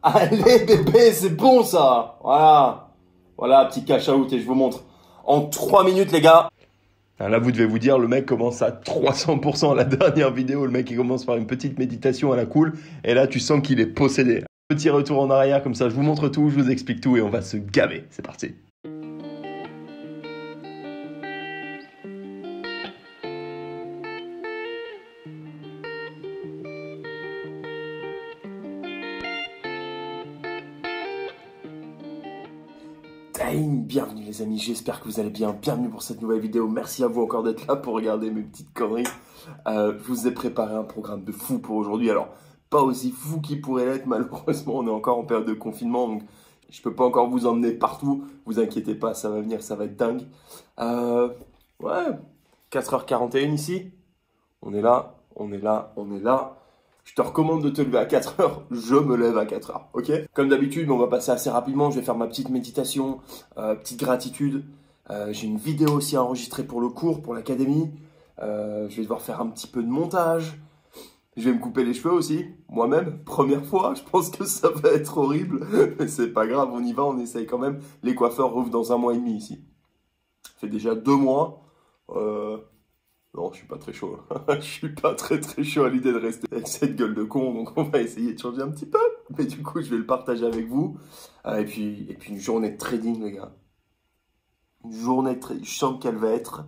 Allez bébé, c'est bon ça. Voilà. Voilà, petit cash out et je vous montre. En 3 minutes les gars. Là, vous devez vous dire, le mec commence à 300% à la dernière vidéo. Le mec, il commence par une petite méditation à la cool. Et là, tu sens qu'il est possédé. Petit retour en arrière, comme ça, je vous montre tout, je vous explique tout et on va se gaver. C'est parti. Bienvenue les amis, j'espère que vous allez bien, bienvenue pour cette nouvelle vidéo, merci à vous encore d'être là pour regarder mes petites conneries. Je vous ai préparé un programme de fou pour aujourd'hui, alors pas aussi fou qu'il pourrait l'être, malheureusement on est encore en période de confinement, donc je peux pas encore vous emmener partout, vous inquiétez pas, ça va venir, ça va être dingue. Ouais, 4h41 ici, on est là, on est là, on est là. Je te recommande de te lever à 4 heures, je me lève à 4 heures, ok? Comme d'habitude, on va passer assez rapidement, je vais faire ma petite méditation, petite gratitude. J'ai une vidéo aussi enregistrée pour le cours, pour l'académie. Je vais devoir faire un petit peu de montage. Je vais me couper les cheveux aussi, moi-même, première fois. Je pense que ça va être horrible, mais c'est pas grave, on y va, on essaye quand même. Les coiffeurs rouvrent dans 1 mois et demi ici. Ça fait déjà 2 mois. Non, je suis pas très chaud. Je suis pas très chaud à l'idée de rester avec cette gueule de con, donc on va essayer de changer un petit peu. Mais du coup, je vais le partager avec vous. Et puis une journée de trading, les gars. Une journée de trading, je sens qu'elle va être...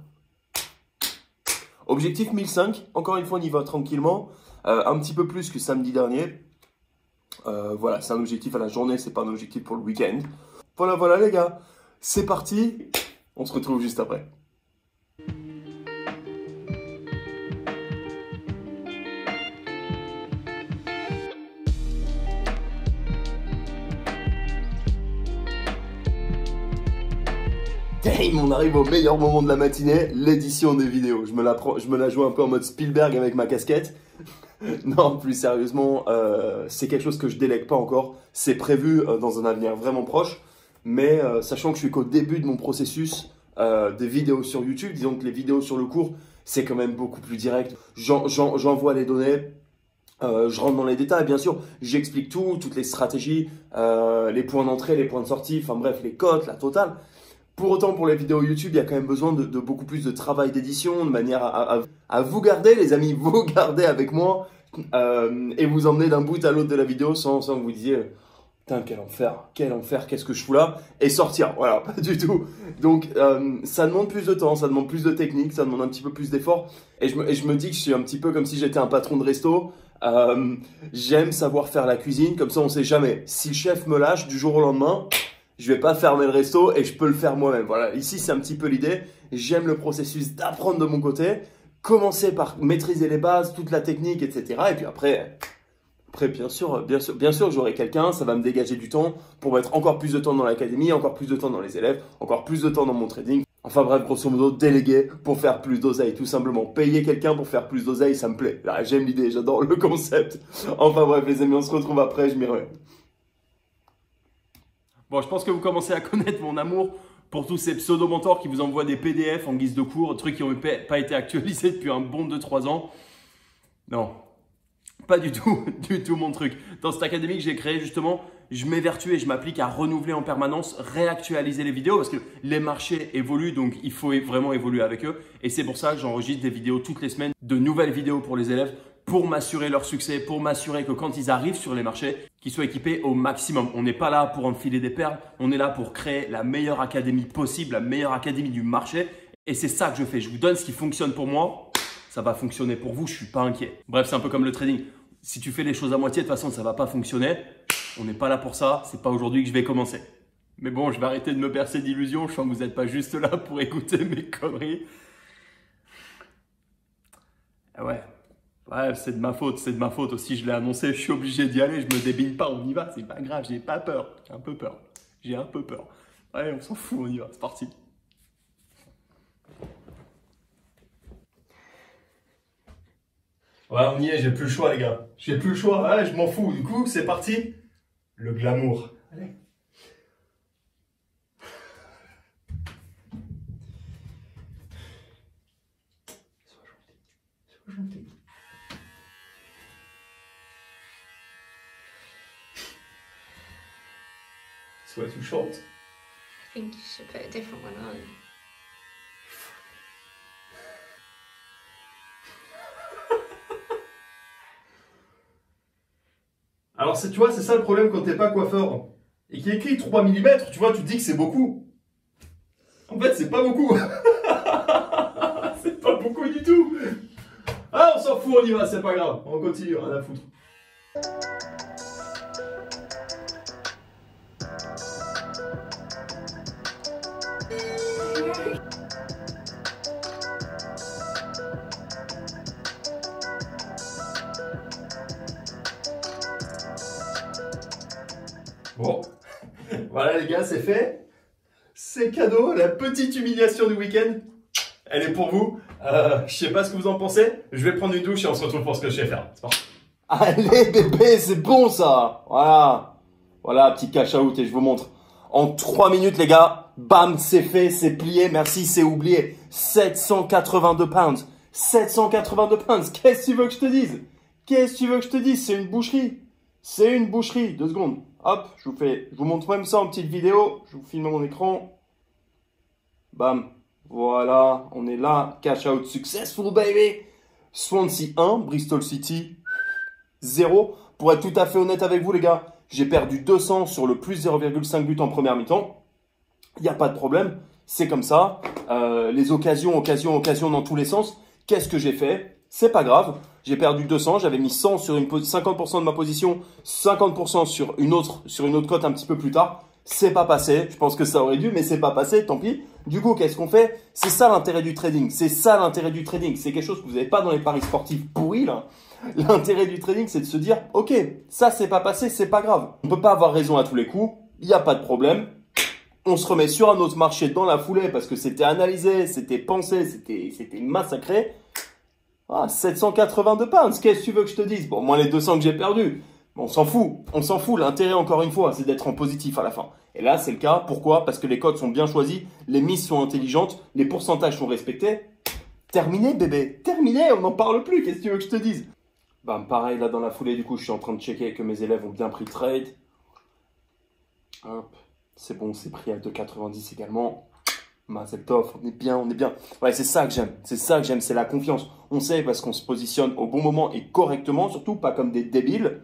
Objectif 1005, encore une fois, on y va tranquillement. Un petit peu plus que samedi dernier. Voilà, c'est un objectif à la journée, c'est pas un objectif pour le week-end. Voilà les gars, c'est parti. On se retrouve juste après. Damn, on arrive au meilleur moment de la matinée, l'édition des vidéos. Je me la joue un peu en mode Spielberg avec ma casquette. Non, plus sérieusement, c'est quelque chose que je délègue pas encore. C'est prévu dans un avenir vraiment proche. Mais sachant que je suis qu'au début de mon processus des vidéos sur YouTube, disons que les vidéos sur le cours, c'est quand même beaucoup plus direct. J'envoie les données. Je rentre dans les détails, bien sûr, j'explique tout, toutes les stratégies, les points d'entrée, les points de sortie, enfin bref, les cotes, la totale. Pour autant, pour les vidéos YouTube, il y a quand même besoin de beaucoup plus de travail d'édition, de manière à vous garder, les amis, vous garder avec moi et vous emmener d'un bout à l'autre de la vidéo sans que vous disiez « Putain, quel enfer, qu'est-ce que je fous là ?» et sortir, voilà, pas du tout. Donc, ça demande plus de temps, ça demande plus de technique, ça demande un petit peu plus d'effort. Et je me dis que je suis un petit peu comme si j'étais un patron de resto. J'aime savoir faire la cuisine, comme ça on sait jamais. Si le chef me lâche du jour au lendemain, je vais pas fermer le resto et je peux le faire moi-même. Voilà, ici c'est un petit peu l'idée. J'aime le processus d'apprendre de mon côté, commencer par maîtriser les bases, toute la technique, etc. Et puis après bien sûr, j'aurai quelqu'un, ça va me dégager du temps pour mettre encore plus de temps dans l'académie, encore plus de temps dans les élèves, encore plus de temps dans mon trading. Enfin bref, grosso modo, déléguer pour faire plus d'oseille, tout simplement. Payer quelqu'un pour faire plus d'oseille, ça me plaît. Là, j'aime l'idée, j'adore le concept. Enfin bref, les amis, on se retrouve après, je m'y remets. Bon, je pense que vous commencez à connaître mon amour pour tous ces pseudo-mentors qui vous envoient des PDF en guise de cours, trucs qui n'ont pas été actualisés depuis un bon 2-3 ans. Non, pas du tout, mon truc. Dans cette académie que j'ai créée, justement, je m'évertue et je m'applique à renouveler en permanence, réactualiser les vidéos parce que les marchés évoluent, donc il faut vraiment évoluer avec eux. Et c'est pour ça que j'enregistre des vidéos toutes les semaines, de nouvelles vidéos pour les élèves, pour m'assurer leur succès, pour m'assurer que quand ils arrivent sur les marchés, qu'ils soient équipés au maximum. On n'est pas là pour enfiler des perles, on est là pour créer la meilleure académie possible, la meilleure académie du marché. Et c'est ça que je fais. Je vous donne ce qui fonctionne pour moi, ça va fonctionner pour vous, je ne suis pas inquiet. Bref, c'est un peu comme le trading. Si tu fais les choses à moitié, de toute façon, ça ne va pas fonctionner. On n'est pas là pour ça, c'est pas aujourd'hui que je vais commencer. Mais bon, je vais arrêter de me bercer d'illusions, je sens que vous n'êtes pas juste là pour écouter mes conneries. Ouais. Ouais, c'est de ma faute aussi, je l'ai annoncé, je suis obligé d'y aller, je me débine pas, on y va, c'est pas grave, j'ai pas peur, j'ai un peu peur. Allez, on s'en fout, on y va, c'est parti. Ouais, on y est, j'ai plus le choix, les gars. J'ai plus le choix, ouais, je m'en fous. Du coup, c'est parti. Le glamour. Allez. Sois gentil. way too short. I think you should put a different one on. Alors, tu vois, c'est ça le problème quand t'es pas coiffeur. Et qu'il y a écrit 3 mm, tu vois, tu te dis que c'est beaucoup. En fait, c'est pas beaucoup. C'est pas beaucoup du tout. Ah, on s'en fout, on y va, c'est pas grave. On continue, rien à foutre. Bon, voilà les gars, c'est fait. C'est cadeau, la petite humiliation du week-end. Elle est pour vous. Je sais pas ce que vous en pensez. Je vais prendre une douche et on se retrouve pour ce que je vais faire. C'est parti. Allez bébé, c'est bon ça. Voilà. Voilà, petit cash out et je vous montre. En 3 minutes les gars, bam, c'est fait, c'est plié, merci, c'est oublié. 782 pounds. 782 pounds. Qu'est-ce que tu veux que je te dise? Qu'est-ce que tu veux que je te dise? C'est une boucherie. C'est une boucherie. 2 secondes. Hop, je vous montre même ça en petite vidéo. Je vous filme mon écran. Bam. Voilà, on est là. Cash out successful, baby. Swansea 1, Bristol City 0. Pour être tout à fait honnête avec vous, les gars, j'ai perdu 200 sur le plus 0,5 but en première mi-temps. Il n'y a pas de problème. C'est comme ça. Les occasions dans tous les sens. Qu'est-ce que j'ai fait? C'est pas grave. J'ai perdu 200. J'avais mis 100 sur 50% de ma position, 50% sur une autre cote un petit peu plus tard. C'est pas passé. Je pense que ça aurait dû, mais c'est pas passé. Tant pis. Du coup, qu'est-ce qu'on fait? C'est ça l'intérêt du trading. C'est ça l'intérêt du trading. C'est quelque chose que vous n'avez pas dans les paris sportifs pourris, là. L'intérêt du trading, c'est de se dire, ok, ça c'est pas passé, c'est pas grave. On peut pas avoir raison à tous les coups. Il n'y a pas de problème. On se remet sur un autre marché dans la foulée parce que c'était analysé, c'était pensé, c'était massacré. Ah, 782 pounds. Qu'est-ce que tu veux que je te dise? Bon, moins les 200 que j'ai perdus. On s'en fout. On s'en fout. L'intérêt, encore une fois, c'est d'être en positif à la fin. Et là, c'est le cas. Pourquoi? Parce que les codes sont bien choisis, les mises sont intelligentes, les pourcentages sont respectés. Terminé, bébé. Terminé. On n'en parle plus. Qu'est-ce que tu veux que je te dise? Bah, pareil, là, dans la foulée, du coup, je suis en train de checker que mes élèves ont bien pris le trade. Hop. C'est bon, c'est pris à 2,90 également. Mazeltov, on est bien, on est bien. Ouais, c'est ça que j'aime. C'est ça que j'aime, c'est la confiance. On sait parce qu'on se positionne au bon moment et correctement, surtout pas comme des débiles.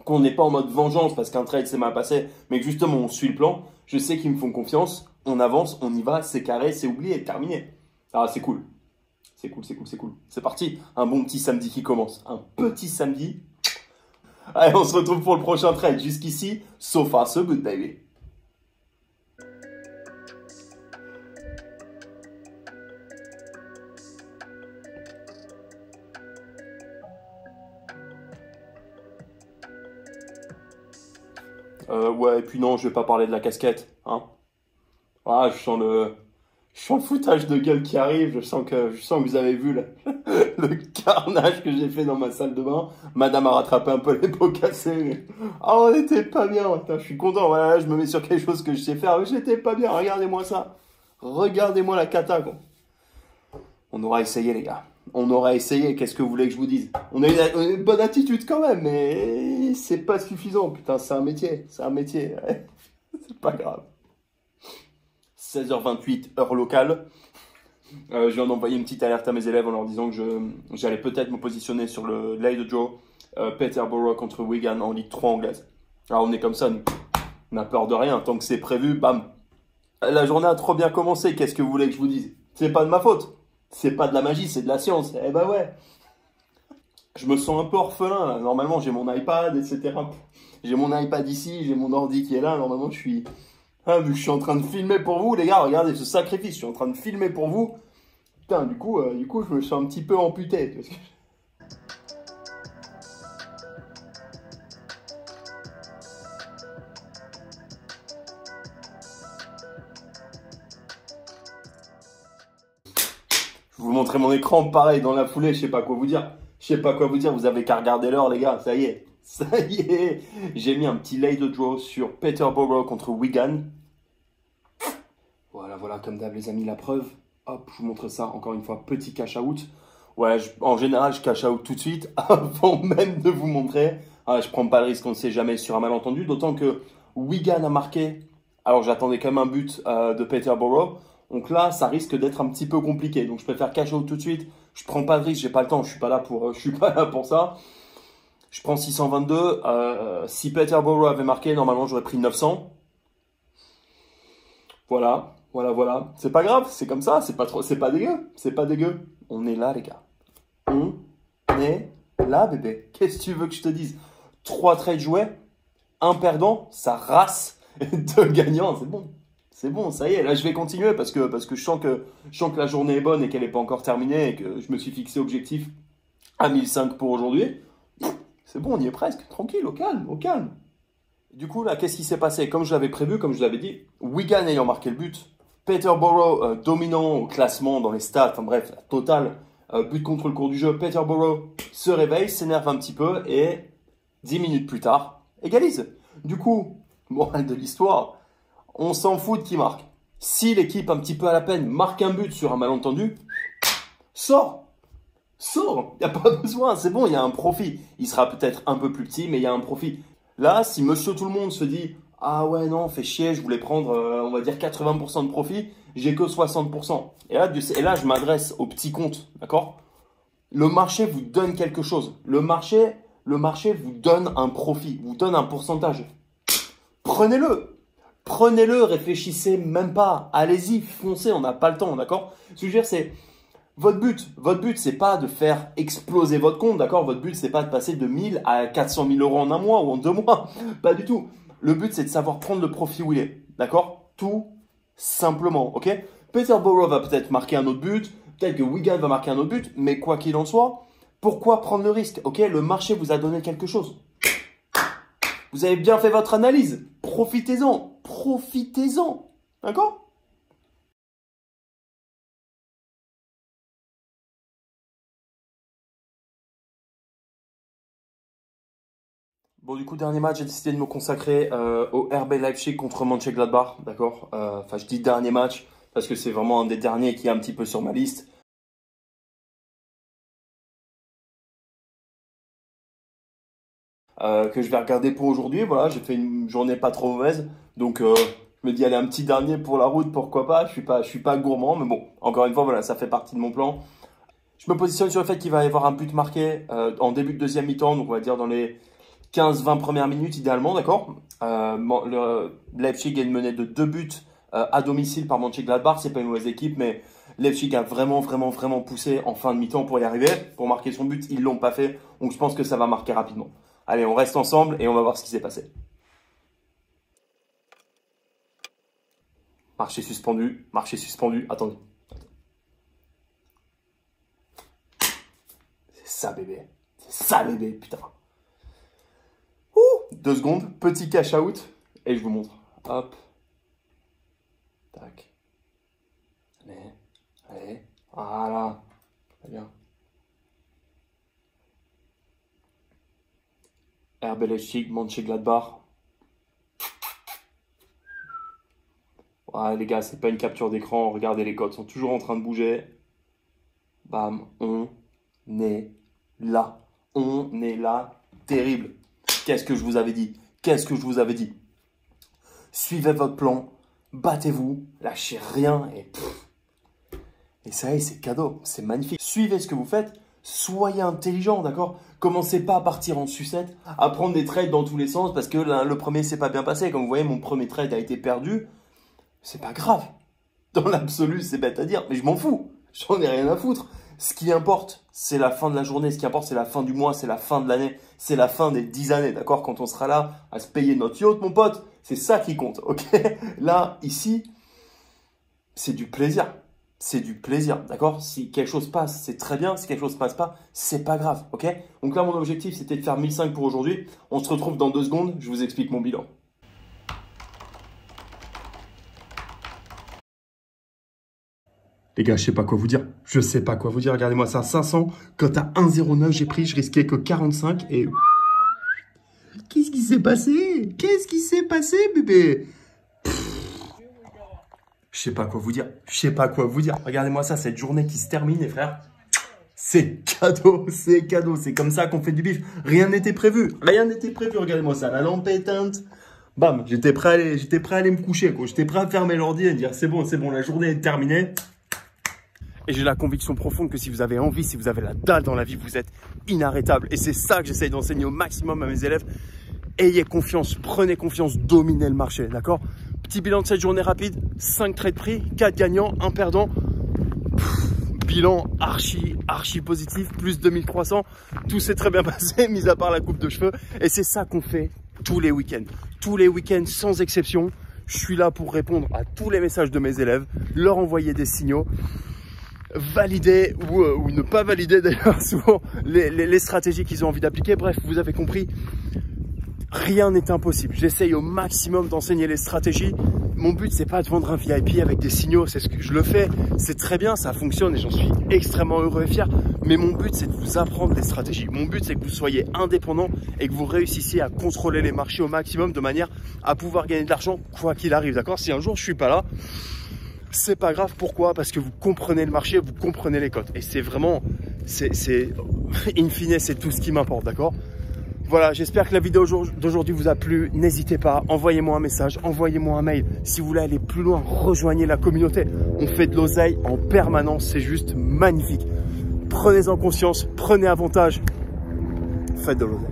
Qu'on n'est pas en mode vengeance parce qu'un trade s'est mal passé, mais que justement on suit le plan. Je sais qu'ils me font confiance, on avance, on y va, c'est carré, c'est oublié, terminé. Ah, c'est cool. C'est cool, c'est cool, c'est cool. C'est parti, un bon petit samedi qui commence. Un petit samedi. Allez, on se retrouve pour le prochain trade. Jusqu'ici, so far so good, baby. Ouais, et puis non, je vais pas parler de la casquette, hein. Ah, je sens le foutage de gueule qui arrive. Je sens que vous avez vu le carnage que j'ai fait dans ma salle de bain. Madame a rattrapé un peu les pots cassés. Ah, on était pas bien. Putain, je suis content. Voilà, je me mets sur quelque chose que je sais faire. Mais j'étais pas bien. Regardez-moi ça. Regardez-moi la cata, quoi. On aura essayé, les gars. On aura essayé. Qu'est-ce que vous voulez que je vous dise? On a une bonne attitude quand même, mais c'est pas suffisant. Putain, c'est un métier. C'est un métier. Ouais. C'est pas grave. 16h28, heure locale. Je viens d'envoyer une petite alerte à mes élèves en leur disant que j'allais peut-être me positionner sur le late draw Peterborough contre Wigan en Ligue 3 anglaise. Alors on est comme ça, nous. On n'a peur de rien. Tant que c'est prévu, bam. La journée a trop bien commencé. Qu'est-ce que vous voulez que je vous dise? C'est pas de ma faute. C'est pas de la magie, c'est de la science. Eh ben ouais. Je me sens un peu orphelin là. Normalement, j'ai mon iPad, etc. J'ai mon iPad ici, j'ai mon ordi qui est là. Normalement, je suis... Ah, vu que je suis en train de filmer pour vous, les gars, regardez ce sacrifice. Je suis en train de filmer pour vous. Putain, du coup, je me sens un petit peu amputé. Parce que... Je vais vous montrer mon écran, pareil, dans la foulée, je sais pas quoi vous dire. Je sais pas quoi vous dire, vous avez qu'à regarder l'heure, les gars, ça y est. Ça y est. J'ai mis un petit late draw sur Peterborough contre Wigan. Voilà, voilà, comme d'hab, les amis, la preuve. Hop, je vous montre ça, encore une fois, petit cash out. Ouais, en général, je cash out tout de suite, avant même de vous montrer. Ah, je prends pas le risque, on ne sait jamais sur un malentendu, d'autant que Wigan a marqué. Alors j'attendais quand même un but de Peterborough. Donc là, ça risque d'être un petit peu compliqué. Donc je préfère cash out tout de suite. Je prends pas de risque, j'ai pas le temps. Je suis pas là pour ça. Je prends 622. Si Peterborough avait marqué, normalement j'aurais pris 900. Voilà. C'est pas grave, c'est comme ça. C'est pas dégueu. C'est pas dégueu. On est là, les gars. On est là, bébé. Qu'est-ce que tu veux que je te dise? 3 trades joués, un perdant, ça race. 2 gagnants, c'est bon. C'est bon, ça y est. Là, je vais continuer parce que je sens que la journée est bonne et qu'elle n'est pas encore terminée et que je me suis fixé objectif à 1005 pour aujourd'hui. C'est bon, on y est presque. Tranquille, au calme, au calme. Du coup, là, qu'est-ce qui s'est passé? Comme je l'avais prévu, comme je l'avais dit, Wigan ayant marqué le but, Peterborough dominant au classement dans les stats, enfin bref, la totale, but contre le cours du jeu, Peterborough se réveille, s'énerve un petit peu et 10 minutes plus tard, égalise. Du coup, morale de l'histoire, on s'en fout de qui marque. Si l'équipe un petit peu à la peine marque un but sur un malentendu, sors. Il n'y a pas besoin, c'est bon, il y a un profit. Il sera peut-être un peu plus petit, mais il y a un profit. Là, si monsieur tout le monde se dit « Ah ouais, non, fait chier, je voulais prendre, on va dire 80% de profit, j'ai que 60%. » Et là, je m'adresse aux petits comptes, d'accord? Le marché vous donne quelque chose. Le marché vous donne un profit, vous donne un pourcentage. Prenez-le. Prenez-le, réfléchissez même pas. Allez-y, foncez, on n'a pas le temps, d'accord? Ce que je veux dire, c'est votre but, c'est pas de faire exploser votre compte, d'accord? Votre but, c'est pas de passer de 1000 à 400 000 euros en un mois ou en 2 mois. Pas du tout. Le but, c'est de savoir prendre le profit où il est, d'accord? Tout simplement, ok? Peterborough va peut-être marquer un autre but, peut-être que Wigan va marquer un autre but, mais quoi qu'il en soit, pourquoi prendre le risque, ok? Le marché vous a donné quelque chose. Vous avez bien fait votre analyse. Profitez-en. Profitez-en. D'accord? Bon, du coup, dernier match, j'ai décidé de me consacrer au RB Leipzig contre Mönchengladbach. D'accord? Enfin, je dis dernier match parce que c'est vraiment un des derniers qui est un petit peu sur ma liste. Que je vais regarder pour aujourd'hui. Voilà, j'ai fait une journée pas trop mauvaise. Donc, je me dis, allez, un petit dernier pour la route, pourquoi pas. Je suis pas gourmand, mais bon, encore une fois, voilà, ça fait partie de mon plan. Je me positionne sur le fait qu'il va y avoir un but marqué en début de deuxième mi-temps, donc on va dire dans les 15-20 premières minutes idéalement, d'accord? Le Leipzig a une menée de 2 buts à domicile par Mönchengladbach. C'est pas une mauvaise équipe, mais Leipzig a vraiment poussé en fin de mi-temps pour y arriver, pour marquer son but. Ils l'ont pas fait, donc je pense que ça va marquer rapidement. Allez, on reste ensemble et on va voir ce qui s'est passé. Marché suspendu, attendez. C'est ça bébé, putain. 2 secondes, petit cash out et je vous montre. Hop. Tac. Allez. Voilà. Très bien. RB Leipzig, Mönchengladbach. Ouais, les gars, c'est pas une capture d'écran. Regardez, les codes sont toujours en train de bouger. Bam, on est là. On est là. Terrible. Qu'est-ce que je vous avais dit? Suivez votre plan. Battez-vous. Lâchez rien. Et ça y est, c'est cadeau. C'est magnifique. Suivez ce que vous faites. Soyez intelligent, d'accord? Commencez pas à partir en sucette, à prendre des trades dans tous les sens parce que le premier s'est pas bien passé. Comme vous voyez, mon premier trade a été perdu. C'est pas grave. Dans l'absolu, c'est bête à dire, mais je m'en fous. J'en ai rien à foutre. Ce qui importe, c'est la fin de la journée. Ce qui importe, c'est la fin du mois, c'est la fin de l'année, c'est la fin des 10 années, d'accord? Quand on sera là à se payer notre yacht, mon pote, c'est ça qui compte, ok? Là, ici, c'est du plaisir. C'est du plaisir, d'accord? Si quelque chose passe, c'est très bien. Si quelque chose ne passe pas, c'est pas grave, ok? Donc là, mon objectif, c'était de faire 1005 pour aujourd'hui. On se retrouve dans 2 secondes. Je vous explique mon bilan. Les gars, je sais pas quoi vous dire. Regardez-moi ça, 500. Quand à 1,09, j'ai pris, je risquais que 45 et... Qu'est-ce qui s'est passé, bébé? Je sais pas quoi vous dire. Regardez-moi ça, cette journée qui se termine, les frères. C'est cadeau. C'est comme ça qu'on fait du bif. Rien n'était prévu. Regardez-moi ça. La lampe est éteinte. bam, j'étais prêt à aller me coucher, quoi. J'étais prêt à fermer l'ordi et dire c'est bon, la journée est terminée. Et j'ai la conviction profonde que si vous avez envie, si vous avez la dalle dans la vie, vous êtes inarrêtable. Et c'est ça que j'essaye d'enseigner au maximum à mes élèves. Ayez confiance, prenez confiance, dominez le marché, d'accord? Petit bilan de cette journée rapide, 5 trades pris, 4 gagnants, 1 perdant. Bilan archi positif, plus 2300. Tout s'est très bien passé, mis à part la coupe de cheveux. Et c'est ça qu'on fait tous les week-ends. Tous les week-ends, sans exception. Je suis là pour répondre à tous les messages de mes élèves, leur envoyer des signaux, valider ou ne pas valider d'ailleurs souvent les stratégies qu'ils ont envie d'appliquer. Bref, vous avez compris. Rien n'est impossible. J'essaye au maximum d'enseigner les stratégies. Mon but, c'est pas de vendre un VIP avec des signaux. C'est ce que je le fais. C'est très bien, ça fonctionne et j'en suis extrêmement heureux et fier. Mais mon but, c'est de vous apprendre des stratégies. Mon but, c'est que vous soyez indépendant et que vous réussissiez à contrôler les marchés au maximum de manière à pouvoir gagner de l'argent quoi qu'il arrive. D'accord? Si un jour je suis pas là, c'est pas grave. Pourquoi? Parce que vous comprenez le marché, vous comprenez les cotes. Et c'est vraiment, in fine, c'est tout ce qui m'importe. D'accord? Voilà, j'espère que la vidéo d'aujourd'hui vous a plu. N'hésitez pas, envoyez-moi un message, envoyez-moi un mail. Si vous voulez aller plus loin, rejoignez la communauté. On fait de l'oseille en permanence, c'est juste magnifique. Prenez-en conscience, prenez avantage. Faites de l'oseille.